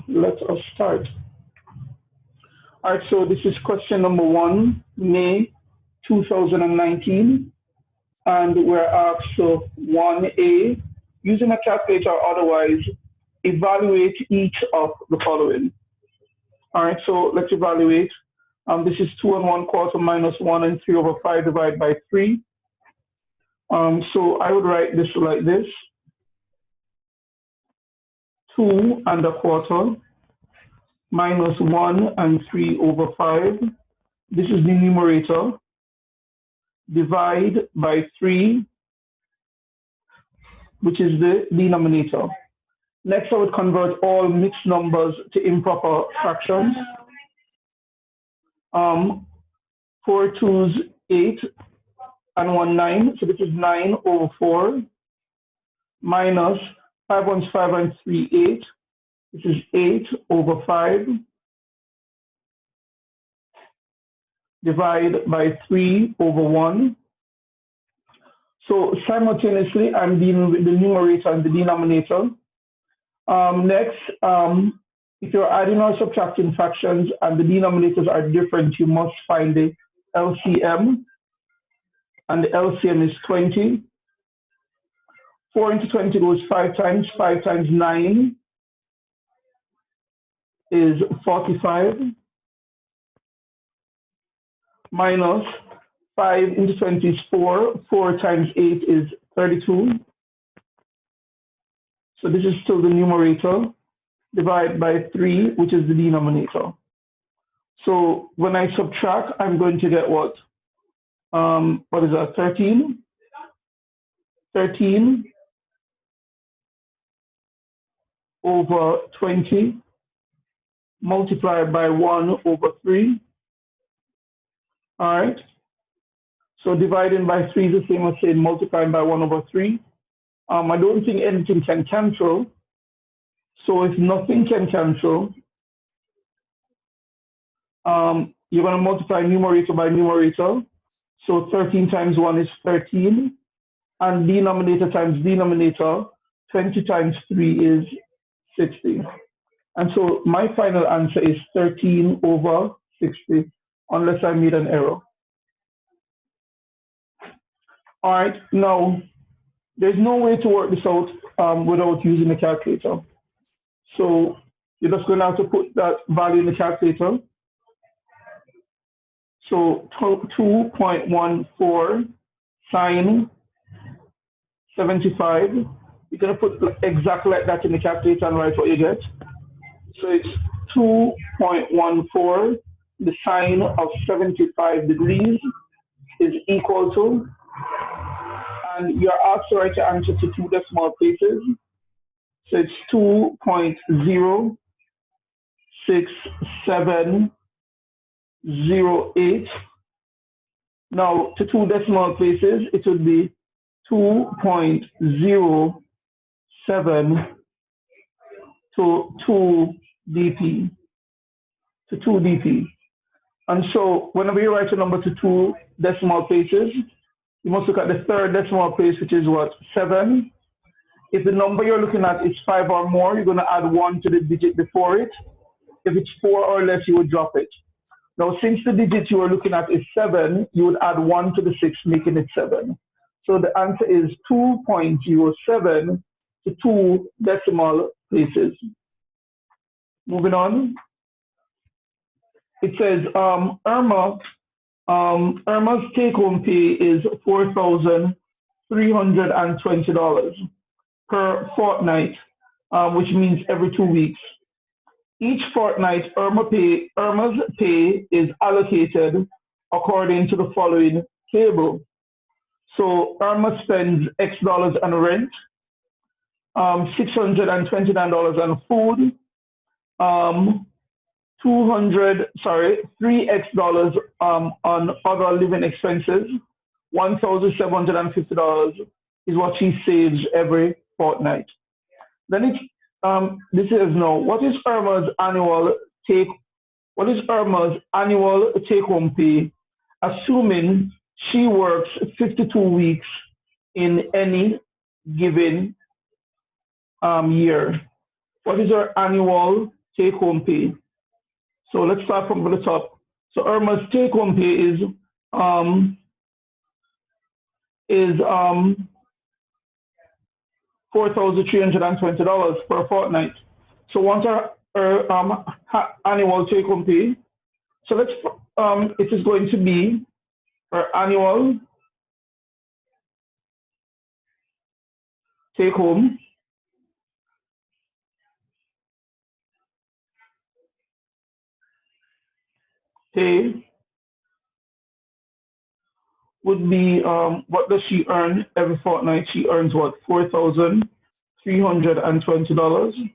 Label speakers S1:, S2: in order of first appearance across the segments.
S1: Let us start. All right, so this is question number 1, May 2019, and we're asked, so 1A, using a calculator or otherwise, evaluate each of the following. All right, so let's evaluate. This is 2 1/4 minus 1 3/5 divided by 3. So I would write this like this: 2 1/4 minus 1 3/5. This is the numerator. Divide by 3, which is the denominator. Next, I would convert all mixed numbers to improper fractions. 4 2s 8 and 1 9. So this is 9/4 minus 5 1s 5 and 3 8. This is 8/5. Divide by 3/1. So simultaneously, I'm dealing with the numerator and the denominator. Next, if you're adding or subtracting fractions and the denominators are different, you must find the LCM, and the LCM is 20. 4 into 20 goes 5 times. 5 times 9 is 45. Minus 5 into 20 is 4. 4 times 8 is 32. So this is still the numerator. Divide by 3, which is the denominator. So when I subtract, I'm going to get what? What is that? 13. 13 over 20 multiplied by 1/3. All right. So dividing by 3 is the same as saying multiplying by 1/3. I don't think anything can cancel. So if nothing can cancel, you're going to multiply numerator by numerator. So 13 times 1 is 13. And denominator times denominator, 20 times 3 is 60. And so my final answer is 13/60, unless I made an error. All right, now there's no way to work this out without using a calculator. So you're just going to have to put that value in the calculator. So 2.14 sine 75. You're going to put exactly like that in the calculator and write what you get. So it's 2.14. The sine of 75 degrees is equal to, and you're asked to write your answer to 2 decimal places. So it's 2.06708. Now to 2 decimal places, it would be 2.07 to 2 dp. To 2 dp. And so whenever you write a number to 2 decimal places, you must look at the third decimal place, which is what? 7. If the number you're looking at is 5 or more, you're going to add 1 to the digit before it. If it's 4 or less, you would drop it. Now, since the digit you are looking at is 7, you would add 1 to the 6, making it 7. So the answer is 2.07 to 2 decimal places. Moving on. It says Irma's take-home pay is $4,320 per fortnight, which means every 2 weeks. Each fortnight, Irma's pay is allocated according to the following table. So Irma spends X dollars on rent, $629 on food, 3X dollars on other living expenses. $1,750 is what she saves every fortnight. Then this is now, what is Irma's annual take-home pay, assuming she works 52 weeks in any given year? what is her annual take-home pay? So let's start from the top. So Irma's take-home pay is $4,320 per fortnight. So once her annual take-home pay, so let's it is going to be her annual take-home pay would be what does she earn every fortnight? She earns what, $4,320.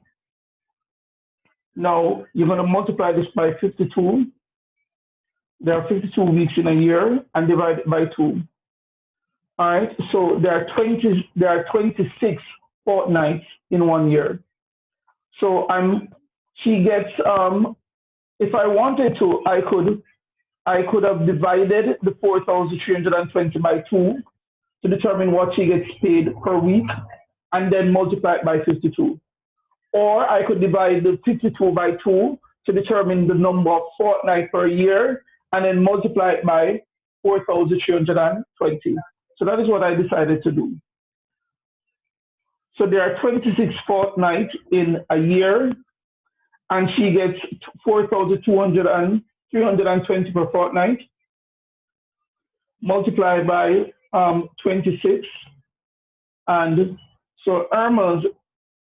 S1: Now you're going to multiply this by 52. There are 52 weeks in a year and divide it by 2. All right. So there are 26 fortnights in 1 year. So she gets if I wanted to, I could have divided the 4,320 by 2 to determine what she gets paid per week and then multiply it by 52. Or I could divide the 52 by 2 to determine the number of fortnights per year and then multiply it by 4,320. So that is what I decided to do. So there are 26 fortnights in a year, and she gets 4,320 per fortnight, multiplied by 26. And so Irma's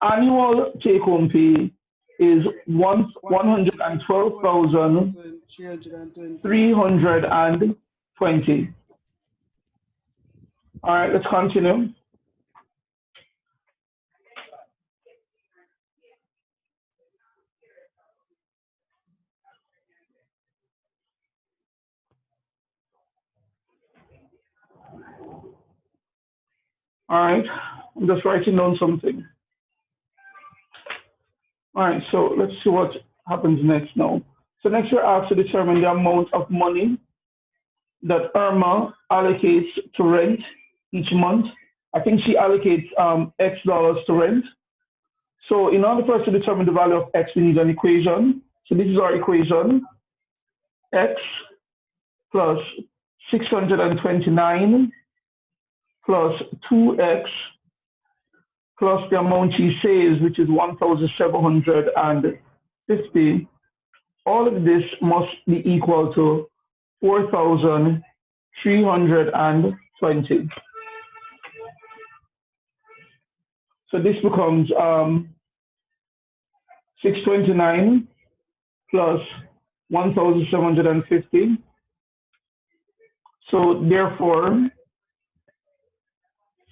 S1: annual take-home pay is $112,320. All right, let's continue. All right, I'm just writing down something. All right, so let's see what happens next now. So next we're asked to determine the amount of money that Irma allocates to rent each month. I think she allocates X dollars to rent. So in order for us to determine the value of X, we need an equation. So this is our equation. X plus 629 plus 2X plus the amount she says, which is 1,750. All of this must be equal to 4,320. So this becomes 629 plus 1,750. So therefore,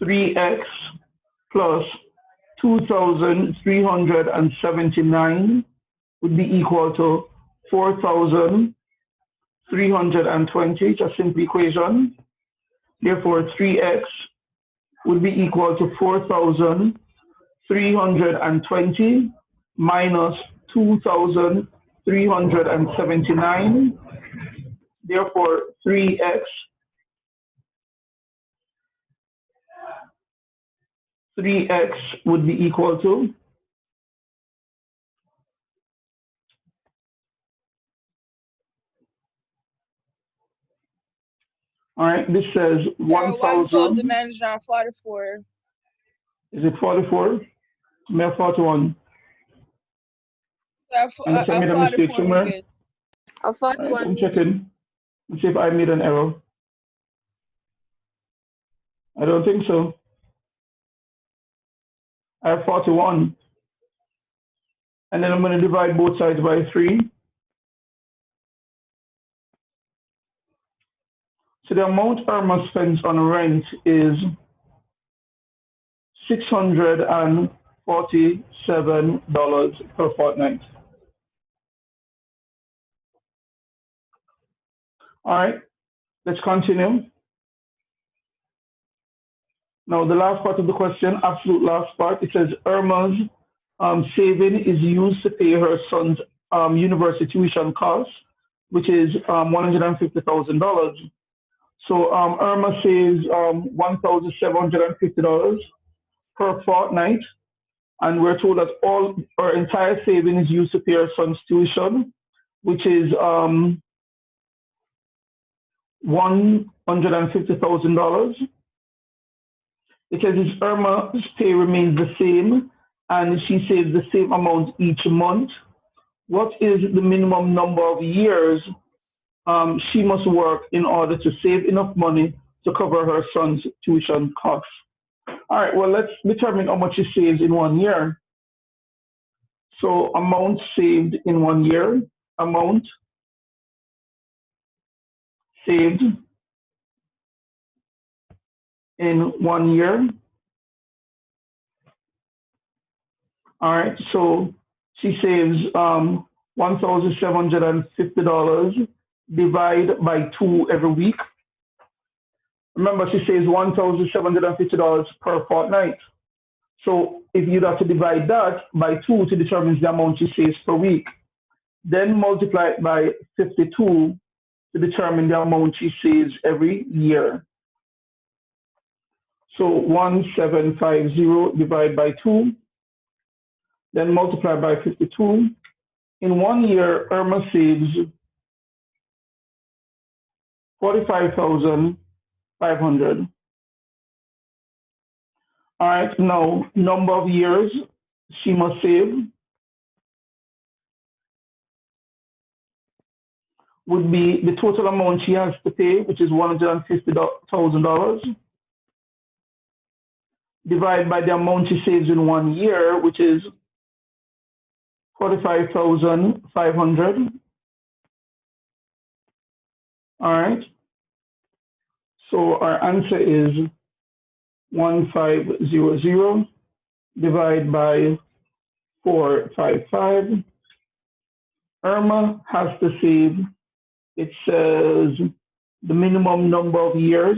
S1: 3x plus 2,379 would be equal to 4,320. It's a simple equation. Therefore, 3x would be equal to 4,320 minus 2,379. Therefore, 3x would be equal to all right, this says
S2: 1,944.
S1: Is it 44? May 41? Unless I made a mistake somewhere.
S2: A 41.
S1: Right, I'm checking. Let's see if I made an error. I don't think so. I have 41. And then I'm going to divide both sides by 3. So the amount Irma spends on rent is $647 per fortnight. All right, let's continue. Now, the last part of the question, absolute last part, it says Irma's saving is used to pay her son's university tuition costs, which is $150,000. So Irma saves $1,750 per fortnight, and we're told that all our entire savings is used to pay our son's tuition, which is $150,000. It says if Irma's pay remains the same and she saves the same amount each month, what is the minimum number of years she must work in order to save enough money to cover her son's tuition costs? All right, well, let's determine how much she saves in 1 year. So amount saved in 1 year, amount saved in 1 year. All right, so she saves $1,750 divided by 2 every week. Remember, she saves $1,750 per fortnight. So if you'd have to divide that by 2 to determine the amount she saves per week, then multiply it by 52 to determine the amount she saves every year. So 1750 divided by 2, then multiply by 52. In 1 year, Irma saves $45,500. All right, now number of years she must save would be the total amount she has to pay, which is $150,000, divided by the amount she saves in 1 year, which is $45,500. All right. So our answer is 1500 divided by 455. Irma has to save, it says, the minimum number of years.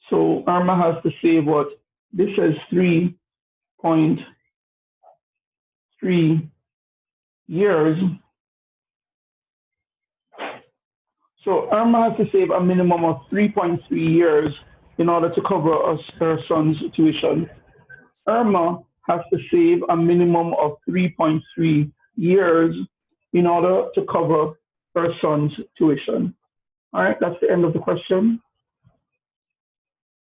S1: So Irma has to save what? This says 3.3 years. So Irma has to save a minimum of 3.3 years in order to cover her son's tuition. Irma has to save a minimum of 3.3 years in order to cover her son's tuition. All right, that's the end of the question.